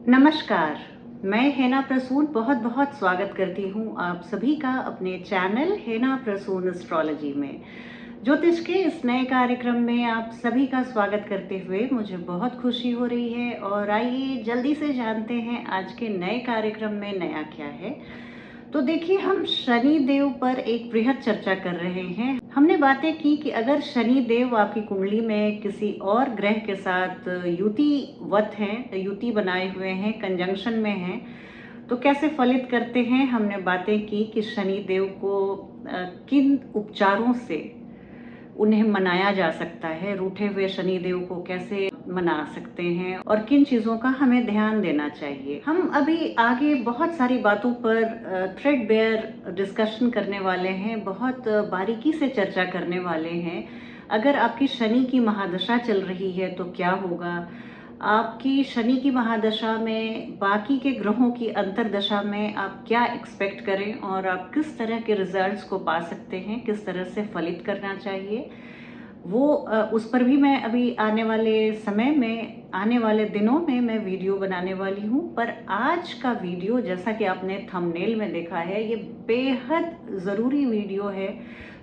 नमस्कार, मैं हेना प्रसून बहुत बहुत स्वागत करती हूँ आप सभी का अपने चैनल हेना प्रसून एस्ट्रोलॉजी में। ज्योतिष के इस नए कार्यक्रम में आप सभी का स्वागत करते हुए मुझे बहुत खुशी हो रही है। और आइए जल्दी से जानते हैं आज के नए कार्यक्रम में नया क्या है। तो देखिए, हम शनि देव पर एक बृहद चर्चा कर रहे हैं। हमने बातें की कि अगर शनि देव आपकी कुंडली में किसी और ग्रह के साथ युतिवत हैं, युति बनाए हुए हैं, कंजंक्शन में हैं, तो कैसे फलित करते हैं। हमने बातें की कि शनि देव को किन उपचारों से उन्हें मनाया जा सकता है, रूठे हुए शनि देव को कैसे मना सकते हैं और किन चीज़ों का हमें ध्यान देना चाहिए। हम अभी आगे बहुत सारी बातों पर थ्रेडबेयर डिस्कशन करने वाले हैं, बहुत बारीकी से चर्चा करने वाले हैं। अगर आपकी शनि की महादशा चल रही है तो क्या होगा, आपकी शनि की महादशा में बाकी के ग्रहों की अंतरदशा में आप क्या एक्सपेक्ट करें और आप किस तरह के रिजल्ट्स को पा सकते हैं, किस तरह से फलित करना चाहिए, वो उस पर भी मैं अभी आने वाले समय में, आने वाले दिनों में मैं वीडियो बनाने वाली हूँ। पर आज का वीडियो, जैसा कि आपने थंबनेल में देखा है, ये बेहद ज़रूरी वीडियो है,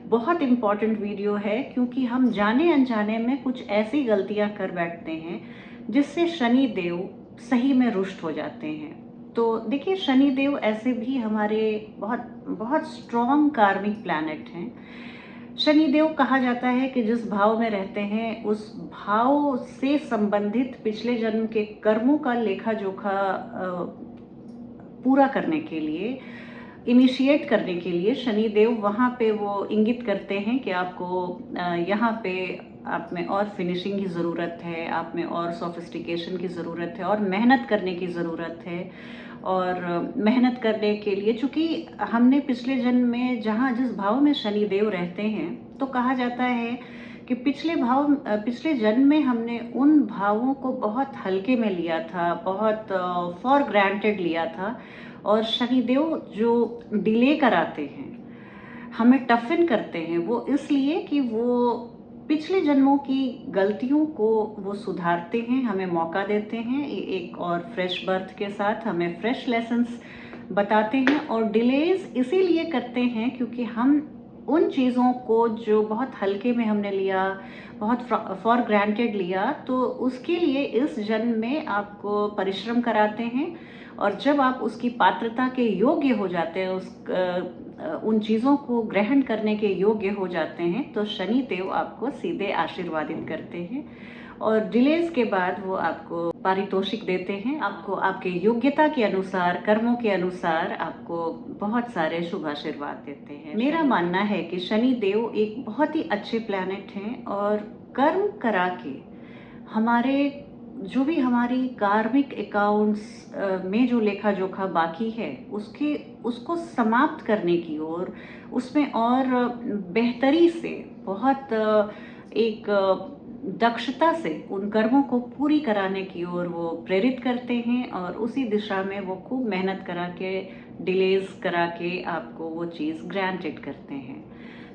बहुत इम्पॉर्टेंट वीडियो है, क्योंकि हम जाने अनजाने में कुछ ऐसी गलतियाँ कर बैठते हैं जिससे शनि देव सही में रुष्ट हो जाते हैं। तो देखिए, शनि देव ऐसे भी हमारे बहुत बहुत स्ट्रॉन्ग कार्मिक प्लैनेट हैं। शनि देव कहा जाता है कि जिस भाव में रहते हैं उस भाव से संबंधित पिछले जन्म के कर्मों का लेखा जोखा पूरा करने के लिए, इनिशिएट करने के लिए शनि देव वहाँ पे वो इंगित करते हैं कि आपको यहाँ पे आप में और फिनिशिंग की ज़रूरत है, आप में और सोफिस्टिकेशन की ज़रूरत है और मेहनत करने की ज़रूरत है। और मेहनत करने के लिए, चूँकि हमने पिछले जन्म में जहाँ जिस भाव में शनि देव रहते हैं, तो कहा जाता है कि पिछले जन्म में हमने उन भावों को बहुत हल्के में लिया था, बहुत फॉर ग्रांटेड लिया था। और शनिदेव जो डिले कराते हैं, हमें टफन करते हैं, वो इसलिए कि वो पिछले जन्मों की गलतियों को वो सुधारते हैं, हमें मौका देते हैं एक और फ्रेश बर्थ के साथ, हमें फ्रेश लेसन्स बताते हैं। और डिलेज इसीलिए करते हैं क्योंकि हम उन चीज़ों को जो बहुत हल्के में हमने लिया, बहुत फॉर ग्रांटेड लिया, तो उसके लिए इस जन्म में आपको परिश्रम कराते हैं। और जब आप उसकी पात्रता के योग्य हो जाते हैं, उन चीज़ों को ग्रहण करने के योग्य हो जाते हैं, तो शनि देव आपको सीधे आशीर्वादित करते हैं और डिलेज के बाद वो आपको पारितोषिक देते हैं, आपको आपके योग्यता के अनुसार, कर्मों के अनुसार आपको बहुत सारे शुभ आशीर्वाद देते हैं। मेरा मानना है कि शनि देव एक बहुत ही अच्छे प्लैनेट हैं और कर्म करा के हमारे जो भी हमारी कार्मिक अकाउंट्स में जो लेखा जोखा बाकी है उसको समाप्त करने की ओर, उसमें और बेहतरी से, बहुत एक दक्षता से उन कर्मों को पूरी कराने की ओर वो प्रेरित करते हैं। और उसी दिशा में वो खूब मेहनत करा के, डिलेज करा के आपको वो चीज़ ग्रांटेड करते हैं।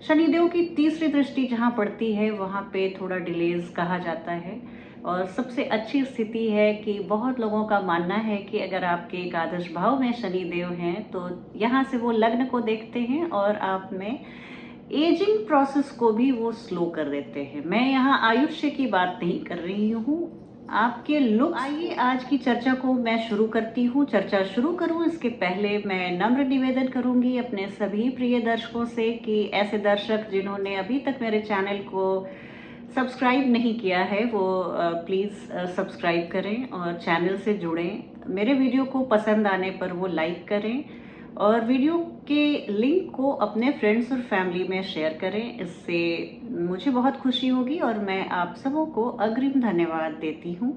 शनिदेव की तीसरी दृष्टि जहाँ पड़ती है वहाँ पे थोड़ा डिलेज कहा जाता है। और सबसे अच्छी स्थिति है कि बहुत लोगों का मानना है कि अगर आपके एकादश भाव में शनि देव हैं तो यहाँ से वो लग्न को देखते हैं और आप में एजिंग प्रोसेस को भी वो स्लो कर देते हैं। मैं यहाँ आयुष्य की बात नहीं कर रही हूँ, आपके लुक। आइए आज की चर्चा को मैं शुरू करती हूँ। चर्चा शुरू करूँ इसके पहले मैं नम्र निवेदन करूँगी अपने सभी प्रिय दर्शकों से कि ऐसे दर्शक जिन्होंने अभी तक मेरे चैनल को सब्सक्राइब नहीं किया है वो प्लीज़ सब्सक्राइब करें और चैनल से जुड़ें। मेरे वीडियो को पसंद आने पर वो लाइक करें और वीडियो के लिंक को अपने फ्रेंड्स और फैमिली में शेयर करें। इससे मुझे बहुत खुशी होगी और मैं आप सबों को अग्रिम धन्यवाद देती हूँ।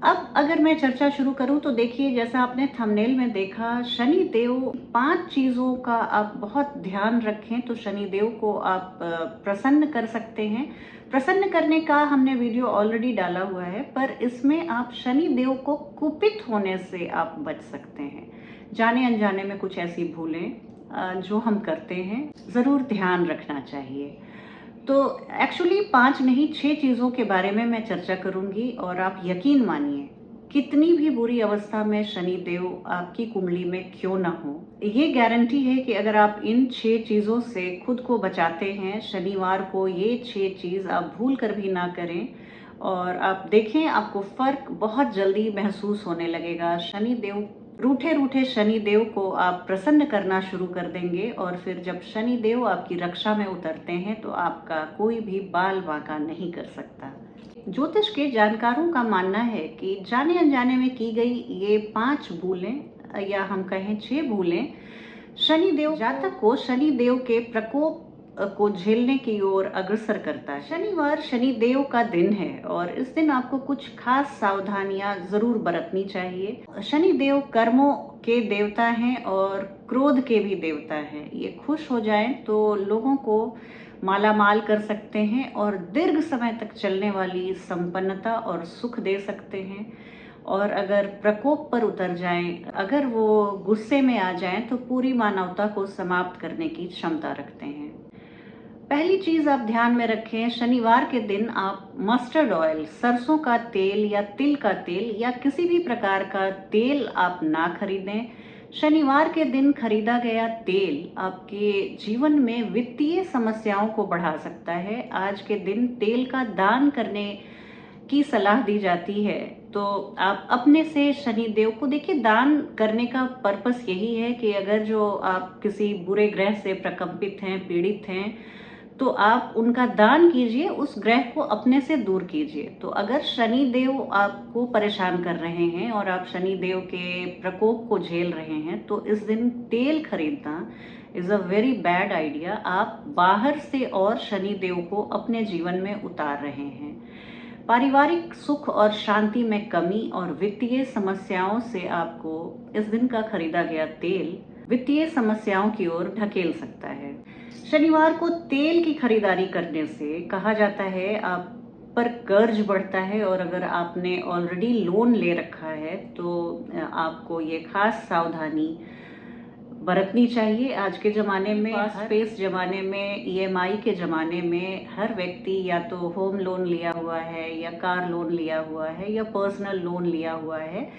अब अगर मैं चर्चा शुरू करूं तो देखिए, जैसा आपने थंबनेल में देखा, शनि देव 5 चीज़ों का आप बहुत ध्यान रखें तो शनि देव को आप प्रसन्न कर सकते हैं। प्रसन्न करने का हमने वीडियो ऑलरेडी डाला हुआ है, पर इसमें आप शनि देव को कुपित होने से आप बच सकते हैं। जाने अनजाने में कुछ ऐसी भूलें जो हम करते हैं, ज़रूर ध्यान रखना चाहिए। तो एक्चुअली 5 नहीं 6 चीज़ों के बारे में मैं चर्चा करूंगी और आप यकीन मानिए कितनी भी बुरी अवस्था में शनिदेव आपकी कुंडली में क्यों ना हो, ये गारंटी है कि अगर आप इन 6 चीज़ों से खुद को बचाते हैं, शनिवार को ये 6 चीज़ आप भूल कर भी ना करें और आप देखें आपको फ़र्क बहुत जल्दी महसूस होने लगेगा। शनिदेव रूठे रूठे शनिदेव को आप प्रसन्न करना शुरू कर देंगे और फिर जब शनिदेव आपकी रक्षा में उतरते हैं तो आपका कोई भी बाल बांका नहीं कर सकता। ज्योतिष के जानकारों का मानना है कि जाने अनजाने में की गई ये 5 भूलें या हम कहें 6 भूलें शनिदेव जातक को शनिदेव के प्रकोप को झेलने की ओर अग्रसर करता है। शनिवार शनिदेव का दिन है और इस दिन आपको कुछ खास सावधानियां जरूर बरतनी चाहिए। शनिदेव कर्मों के देवता हैं और क्रोध के भी देवता हैं। ये खुश हो जाएं तो लोगों को मालामाल कर सकते हैं और दीर्घ समय तक चलने वाली संपन्नता और सुख दे सकते हैं। और अगर प्रकोप पर उतर जाएं, अगर वो गुस्से में आ जाएं तो पूरी मानवता को समाप्त करने की क्षमता रखते हैं। पहली चीज आप ध्यान में रखें, शनिवार के दिन आप मस्टर्ड ऑयल, सरसों का तेल या तिल का तेल या किसी भी प्रकार का तेल आप ना खरीदें। शनिवार के दिन खरीदा गया तेल आपके जीवन में वित्तीय समस्याओं को बढ़ा सकता है। आज के दिन तेल का दान करने की सलाह दी जाती है। तो आप अपने से शनिदेव को देखिए, दान करने का पर्पस यही है कि अगर जो आप किसी बुरे ग्रह से प्रकंपित हैं, पीड़ित हैं, तो आप उनका दान कीजिए, उस ग्रह को अपने से दूर कीजिए। तो अगर शनिदेव आपको परेशान कर रहे हैं और आप शनिदेव के प्रकोप को झेल रहे हैं तो इस दिन तेल खरीदना is a very bad idea. आप बाहर से और शनिदेव को अपने जीवन में उतार रहे हैं। पारिवारिक सुख और शांति में कमी और वित्तीय समस्याओं से आपको इस दिन का खरीदा गया तेल वित्तीय समस्याओं की ओर ढकेल सकता है। शनिवार को तेल की खरीदारी करने से कहा जाता है आप पर कर्ज बढ़ता है और अगर आपने ऑलरेडी लोन ले रखा है तो आपको ये खास सावधानी बरतनी चाहिए। आज के ज़माने में, फास्ट पेस ज़माने में, ईएमआई के ज़माने में हर व्यक्ति या तो होम लोन लिया हुआ है या कार लोन लिया हुआ है या पर्सनल लोन लिया हुआ है।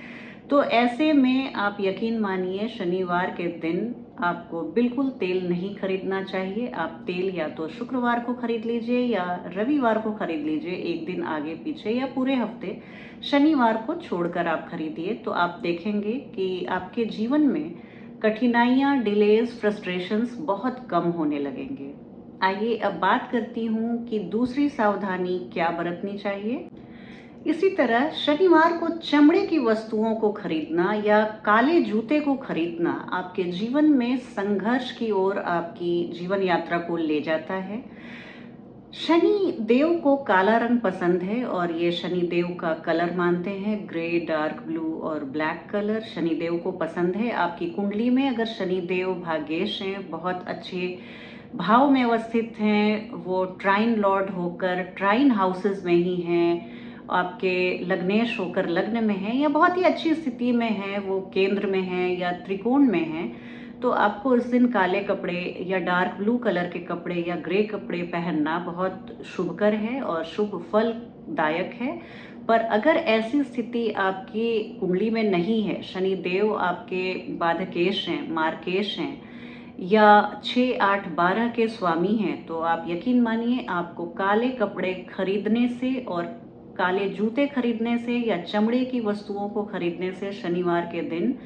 तो ऐसे में आप यकीन मानिए शनिवार के दिन आपको बिल्कुल तेल नहीं खरीदना चाहिए। आप तेल या तो शुक्रवार को खरीद लीजिए या रविवार को खरीद लीजिए, एक दिन आगे पीछे, या पूरे हफ्ते शनिवार को छोड़कर आप खरीदिए। तो आप देखेंगे कि आपके जीवन में कठिनाइयाँ, डिलेज, फ्रस्ट्रेशंस बहुत कम होने लगेंगे। आइए अब बात करती हूँ कि दूसरी सावधानी क्या बरतनी चाहिए। इसी तरह शनिवार को चमड़े की वस्तुओं को खरीदना या काले जूते को खरीदना आपके जीवन में संघर्ष की ओर आपकी जीवन यात्रा को ले जाता है। शनि देव को काला रंग पसंद है और ये शनि देव का कलर मानते हैं। ग्रे, डार्क ब्लू और ब्लैक कलर शनि देव को पसंद है। आपकी कुंडली में अगर शनि देव भाग्येश हैं, बहुत अच्छे भाव में अवस्थित हैं, वो ट्राइन लॉर्ड होकर ट्राइन हाउसेस में ही हैं, आपके लग्नेश होकर लग्न में है या बहुत ही अच्छी स्थिति में है, वो केंद्र में है या त्रिकोण में है, तो आपको इस दिन काले कपड़े या डार्क ब्लू कलर के कपड़े या ग्रे कपड़े पहनना बहुत शुभकर है और शुभ फलदायक है। पर अगर ऐसी स्थिति आपकी कुंडली में नहीं है, शनि देव आपके बाधकेश हैं, मार्केश हैं या 6, 8, 12 के स्वामी हैं, तो आप यकीन मानिए आपको काले कपड़े खरीदने से और काले जूते खरीदने से या चमड़े की वस्तुओं को खरीदने से शनिवार के दिन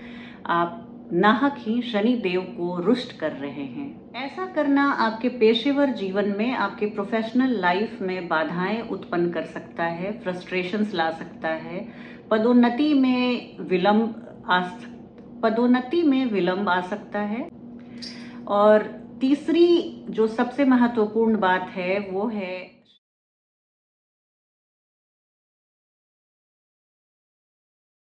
आप नाहक ही शनि देव को रुष्ट कर रहे हैं। ऐसा करना आपके पेशेवर जीवन में, आपके प्रोफेशनल लाइफ में बाधाएं उत्पन्न कर सकता है, फ्रस्ट्रेशंस ला सकता है, पदोन्नति में विलंब आ सकता है। और तीसरी जो सबसे महत्वपूर्ण बात है वो है